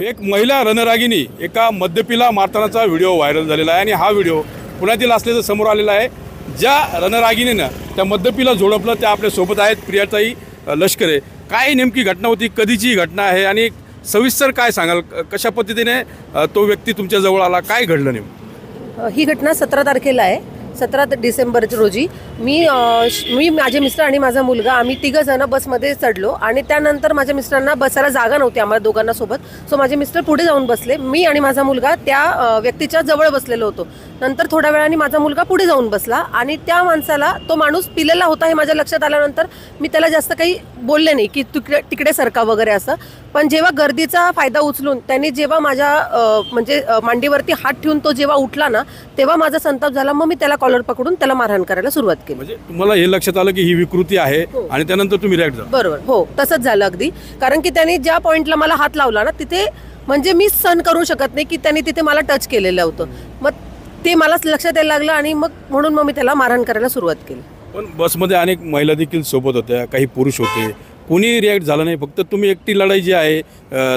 एक महिला रणरागिणी एका मद्यपीला मारतानाचा व्हिडिओ व्हायरल झालेला आहे आणि हा व्हिडिओ पुण्यातील असल्याचं समोर आलेला आहे। ज्या रणरागिणीनं त्या मद्यपीला झोडपलं त्या आपल्या सोबत आहेत प्रियाताई लष्करे। काय नेमकी घटना होती, कधीची घटना आहे आणि सविस्तर काय सांगाल, कशा पद्धतीने तो व्यक्ती तुमच्या जवळ आला, काय घडलं नेमकं? ही घटना 17 तारखेला आहे, 17 डिसेंबर रोजी मी माझे मिस्टर आणि माझा मुलगा आम्ही तिघं जण बसमध्ये चढलो आणि त्यानंतर माझ्या मिस्टरांना बसायला जागा नव्हती आम्हाला दोघांना सोबत। सो माझे मिस्टर पुढे जाऊन बसले, मी आणि माझा मुलगा त्या व्यक्तीच्या जवळ बसलेलो होतो। नंतर थोड्या वेळाने माझा मुलगा पुढे जाऊन बसला आणि त्या माणसाला, तो माणूस पिलेला होता हे माझ्या लक्षात आल्यानंतर मी त्याला जास्त काही बोलले नाही की तिकडे सरका वगैरे असं। पण जेव्हा गर्दीचा फायदा उचलून त्यांनी जेव्हा माझ्या म्हणजे मांडीवरती हात ठेवून तो जेव्हा उठला ना, तेव्हा माझा संताप झाला। मग मी त्याला कॉलर पकडून त्याला मारहाण करायला सुरुवात केली। म्हणजे तुम्हाला हे लक्षात आलं की ही विकृती आहे आणि त्यानंतर तुम्ही रिॲक्ट झाला? बरोबर, हो तसंच झालं अगदी। कारण की त्यांनी ज्या पॉइंटला मला हात लावला ना, तिथे म्हणजे मी सहन करू शकत नाही की त्यांनी तिथे मला टच केलेलं होतं। मग ते मलाच लक्षात यायला लागलं आणि म्हणून मी त्याला मारहाण करायला सुरुवात केली। पण बसमध्ये अनेक महिला देखील सोबत होत्या, काही पुरुष होते, कोणी रिॲक्ट झालं नाही, फक्त तुम्ही एकटी लढाई जी आहे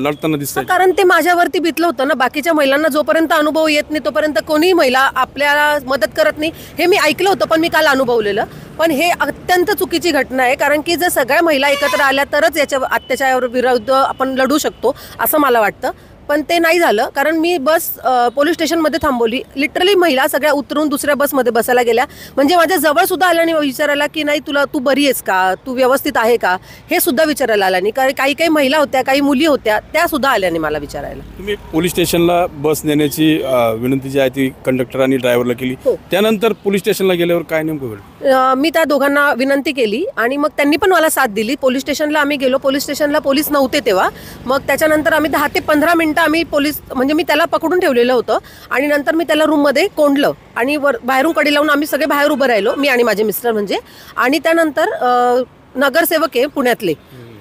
लढताना दिसतंय? कारण ते माझ्यावरती बितलं होतं ना। बाकीच्या महिलांना जोपर्यंत अनुभव येत नाही तोपर्यंत कोणीही महिला आपल्याला मदत करत नाही, हे मी ऐकलं होतं पण मी काल अनुभवलेलं। पण हे अत्यंत चुकीची घटना आहे, कारण की जर सगळ्या महिला एकत्र आल्या तरच याच्या अत्याचार विरुद्ध आपण लढू शकतो असं मला वाटतं। पण ते नाही झालं, कारण मी बस पोलीस स्टेशनमध्ये थांबवली। लिटरली महिला सगळ्या उतरून दुसऱ्या बसमध्ये बसायला गेल्या, म्हणजे माझ्या जवळ सुद्धा आल्या नाही विचारायला की नाही तू बरी आहेस का, तू व्यवस्थित आहे का, हे सुद्धा विचारायला आला नाही। कारण काही महिला होत्या, काही मुली होत्या, त्या सुद्धा आल्या नाही मला विचारायला। तुम्ही पोलीस स्टेशनला बस नेण्याची विनंती जी आहे ती कंडक्टर आणि ड्रायव्हरला केली, त्यानंतर पोलीस स्टेशनला गेल्यावर काय नेमकं घडलं? मी त्या दोघांना विनंती केली आणि मग त्यांनी पण मला साथ दिली। पोलीस स्टेशनला आम्ही गेलो, पोलीस स्टेशनला पोलीस नव्हते तेव्हा। मग त्याच्यानंतर आम्ही 10 ते 15 मिनिटं आम्ही पोलीस, म्हणजे मी त्याला पकडून ठेवलेलं होतं आणि नंतर मी त्याला रूममध्ये कोंडलं आणि बाहेरून कडी लावून आम्ही सगळे बाहेर उभं राहिलो, मी आणि माझे मिस्टर म्हणजे। आणि त्यानंतर नगरसेवक आहे पुण्यातले,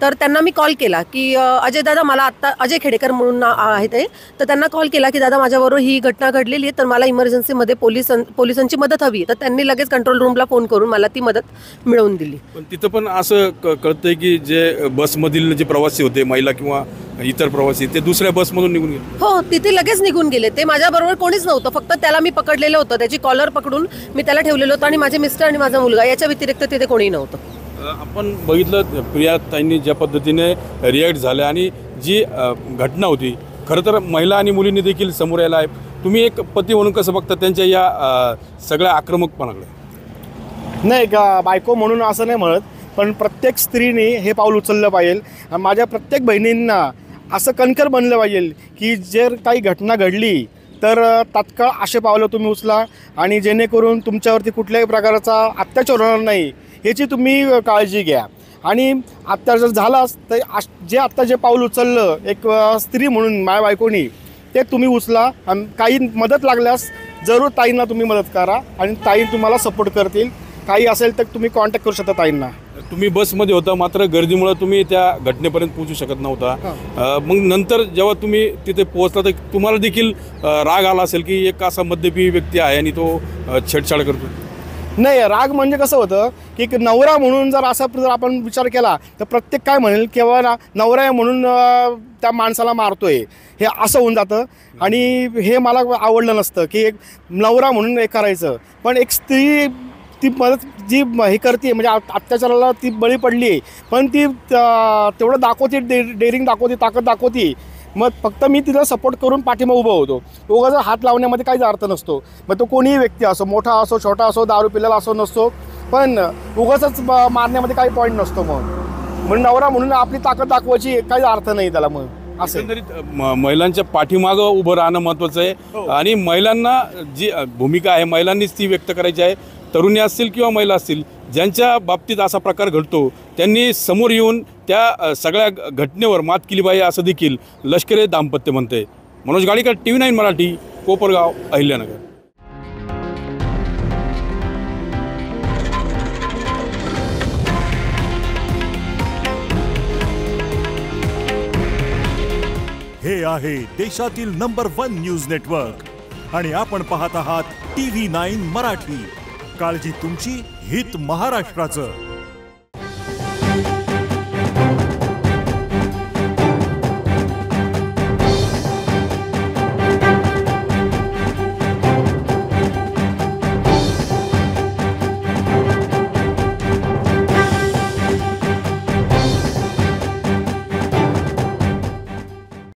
तर त्यांना मी कॉल केला की अजय दादा, मला आत्ता अजय खेडेकर म्हणून आहे ते, तर त्यांना कॉल केला की दादा माझ्याबरोबर ही घटना घडलेली आहे, तर मला इमर्जन्सीमध्ये पोलिसांची मदत हवी। तर त्यांनी लगेच कंट्रोल रूमला फोन करून मला ती मदत मिळवून दिली। पण तिथं पण असं कळतंय की जे बसमधील जे प्रवासी होते, महिला किंवा इतर प्रवासी, ते दुसऱ्या बसमधून निघून गेले? हो, तिथे लगेच निघून गेले। ते माझ्याबरोबर कोणीच नव्हतं, फक्त त्याला मी पकडलेलं होतं, त्याची कॉलर पकडून मी त्याला ठेवलेलं होतं आणि माझे मिस्टर आणि माझा मुलगा, याच्या व्यतिरिक्त तिथे कोणीही नव्हतं। आपण बघितलं प्रियाताईंनी ज्या पद्धतीने रिॲक्ट झाल्या आणि जी घटना होती, खरं तर महिला आणि मुलींनी देखील समोर यायला आहे। तुम्ही एक पती म्हणून कसं बघता त्यांच्या या सगळ्या आक्रमकपणाकडे? नाही का, बायको म्हणून असं नाही म्हणत, पण प्रत्येक स्त्रीने हे पाऊल उचललं पाहिजे। माझ्या प्रत्येक बहिणींना असं कणकर बनलं पाहिजे की जर काही घटना घडली तर तात्काळ असे पावलं तुम्ही उचला आणि जेणेकरून तुमच्यावरती कुठल्याही प्रकारचा अत्याचार होणार नाही याची तुम्ही काळजी घ्या। आणि अत्याचार जर झालाच तर जे पाऊल उचललं एक स्त्री म्हणून माझ्या बायकोनी, ते तुम्ही उचला। आणि काही मदत लागल्यास जरूर ताईंना तुम्ही मदत करा आणि ताई तुम्हाला सपोर्ट करतील। काही असेल तर तुम्ही कॉन्टॅक्ट करू शकता ताईंना। तुम्ही बसमध्ये होता, मात्र गर्दीमुळे तुम्ही त्या घटनेपर्यंत पोहोचू शकत नव्हता। मग नंतर जेव्हा तुम्ही तिथे पोहोचला तर तुम्हाला देखील राग आला असेल की एक असा मद्यपी व्यक्ती आहे आणि तो छेडछाड करतो? नाही, राग म्हणजे कसं होतं की एक नवरा म्हणून जर आपण विचार केला तर प्रत्येक काय म्हणेल किंवा नवरा आहे म्हणून त्या माणसाला मारतोय, हे असं होऊन जातं। आणि हे मला आवडलं नसतं की एक नवरा म्हणून हे करायचं। पण एक स्त्री ती मदत जी हे करते, म्हणजे अत्याचाराला ती बळी पडली आहे, पण ती तेवढं दाखवते, डेअरिंग दाखवते, ताकद दाखवते। मग फक्त मी तिला सपोर्ट करून पाठीमागे उभं होतो। उगाच हात लावण्यामध्ये काहीच अर्थ नसतो। मग तो कोणीही व्यक्ती असो, मोठा असो, छोटा असो, दारू पिलेला असो नसतो, पण उगाच मारण्यामध्ये काही पॉईंट नसतो। मग म्हणून नवरा म्हणून आपली ताकद दाखवायची काही अर्थ नाही त्याला। मग एकंदरीत महिलांच्या पाठीमागं उभं राहणं महत्त्वाचं आहे आणि महिलांना जी भूमिका आहे महिलांनीच ती व्यक्त करायची आहे। तरुणी असतील किंवा महिला असतील, ज्यांच्या बाबतीत असा प्रकार घडतो त्यांनी समोर येऊन त्या सगळ्या घटनेवर मात केली पाहिजे असं देखील लष्करे दाम्पत्य म्हणते। मनोज गाडीकर, TV9 मराठी, कोपरगाव, अहिल्यानगर। हे आहे देशातील नंबर 1 न्यूज नेटवर्क आणि आपण पाहत आहात TV9 मराठी। काळजी तुमची, हित महाराष्ट्राचं।